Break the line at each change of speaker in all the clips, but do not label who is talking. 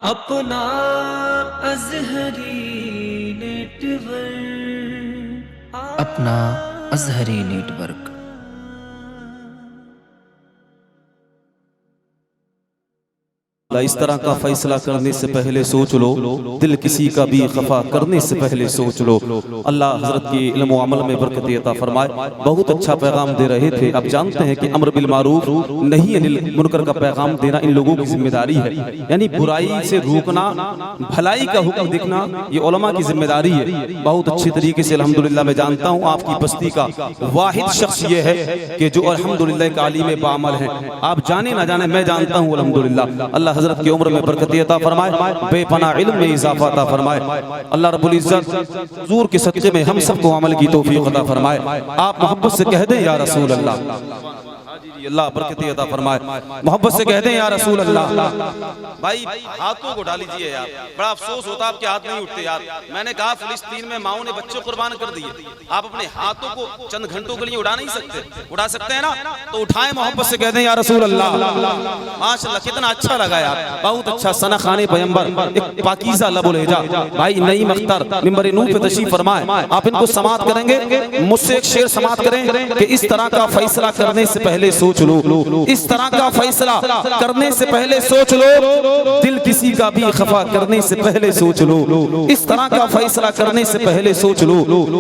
अपना अज़हरी नेटवर्क
अपना अज़हरी नेटवर्क।
इस तरह का फैसला करने से पहले सोच लो, दिल किसी का भी खफा करने से पहले सोच लो। अल्लाह हजरत की इल्म व अमल में बरकत अता फरमाए। बहुत अच्छा पैगाम दे रहे थे। अब जानते हैं कि अम्र बिल मारूफ नही अनिल मुनकर का पैगाम देना इन लोगों की जिम्मेदारी है, यानी बुराई से रोकना, भलाई का हुक्म देखना, ये उलमा की जिम्मेदारी है। बहुत अच्छी तरीके से अल्हम्दुलिल्लाह मैं जानता हूँ आपकी बस्ती का वाहिद शख्स ये है कि जो अल्हम्दुलिल्लाह एक आलिम बाअमल है। आप जाने ना जाने मैं जानता हूँ अल्हम्दुलिल्लाह। अल्लाह हजरत की उम्र में बरकत अता फरमाए, बेपनाह इल्म में इजाफा अता फरमाए। अल्लाह रब्बुल इज्जत हुजूर के सदक़े में हम सबको अमल की तौफीक अता फरमाए। आप मोहब्बत से कह दें या रसूल अल्लाह। अल्लाह बरकत अता फरमाए। मोहब्बत से कह दें या रसूल अल्लाह। भाई हाथों को उठा लीजिए यार, बड़ा अफसोस होता है आपके हाथ नहीं उठते यार। मैंने कहा फिलिस्तीन में माओ ने बच्चे कुर्बान कर दिए, आप अपने हाथों को चंद घंटों के लिए उड़ा नहीं सकते? उड़ा सकते हैं ना, तो उठाएं, मोहब्बत से कह दें या रसूल अल्लाह। माशाअल्लाह कितना अच्छा लगा यार, बहुत अच्छा। सना खाने पैगंबर, एक पाकीज़ा लबो लहजा। भाई नईम अख्तर मिंबर नूर पे तशरीफ फरमाए, आप इनको समाअत करेंगे। मुझसे एक शेर समाअत करें कि इस तरह का फैसला करने से पहले सोच लो, इस तरह का फैसला करने से पहले सोच लो, दिल किसी का भी खफा करने से पहले सोच लो। इस तरह का फैसला करने से पहले सोच लो,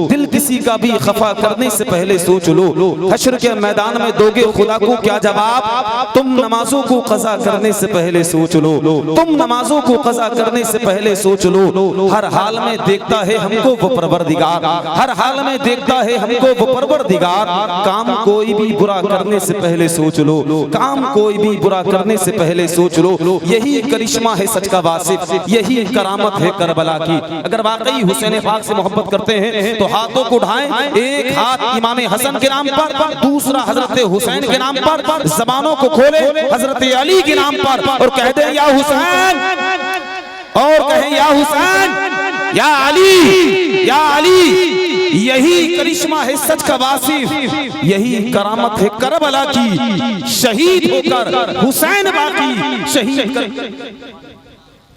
दिल किसी का भी खफा करने से पहले सोच लो। हश्र के मैदान में दोगे खुदा को क्या जवाब? तुम नमाजों को कज़ा करने से पहले सोच लो, तुम नमाजों को कज़ा करने से पहले सोच लो। हर हाल में देखता है हमको वो परवरदिगार, हर हाल में देखता है हमको वो परवरदिगार। काम कोई भी बुरा करने से पहले सोच लो, काम कोई भी बुरा करने से पहले सोच लो। यही करिश्मा है सच का वासिफ, यही करामत है करबला की। अगर वाकई हुसैन पाक से मोहब्बत करते हैं तो हाथों को उठाएं। एक हाथ इमाम हसन के नाम पर, दूसरा हजरत हुसैन के नाम पर, जबानों को खोले हजरत अली के नाम पर और कह दे या हुसैन, और कहें या हुसैन, या अली, या अली। यही करिश्मा है सच का वासिफ, यही करामत है करबला की। शहीद होकर हुसैन बाकी, शहीद कर,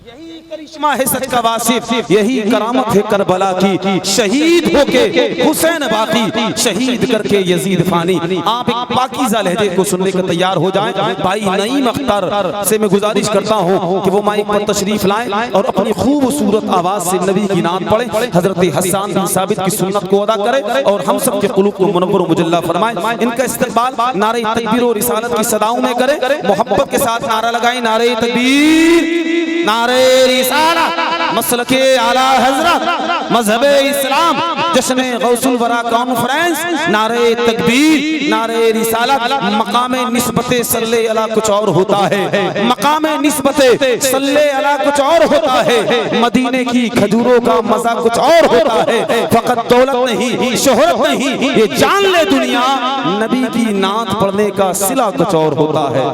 यही करिश्मा है सच का वासिफ, यही करामत है करबला की। शहीद होके हुसैन बाकी, शहीद करके यजीद फानी। आप एक पाकीज़ा लहजे को सुनने का तैयार हो जाएं। भाई नईम अख्तर से मैं गुजारिश करता हूं कि वो माइक पर तशरीफ लाएं और अपनी खूबसूरत आवाज से नबी की नात पढ़ें, हजरत हसन बिन साबित की सुन्नत को अदा करें और हम सब के क़ुलूब को मुनव्वर मुजल्ला फरमाएं। इनका इस्तक़बाल नारे तकबीर और रिसालत की सदाओं में करें। मोहब्बत के साथ नारा लगाएं, नारे तकबीर, नारे रिसालत, मसलके आला हजरत, मजहबे इस्लाम, जश्न गौसुल वरा कॉन्फ्रेंस। नारे तकबीर, नारे रिसालत। मकामे निस्बते सल्ले अला कुछ और होता है, मकामे निस्बते सल्ले अला कुछ और होता है। मदीने की खजूरों का मजा कुछ और होता है। फकत दौलत नहीं, शोहरत नहीं, ये जान ले दुनिया, नबी की नात पढ़ने का सिला कुछ और होता है।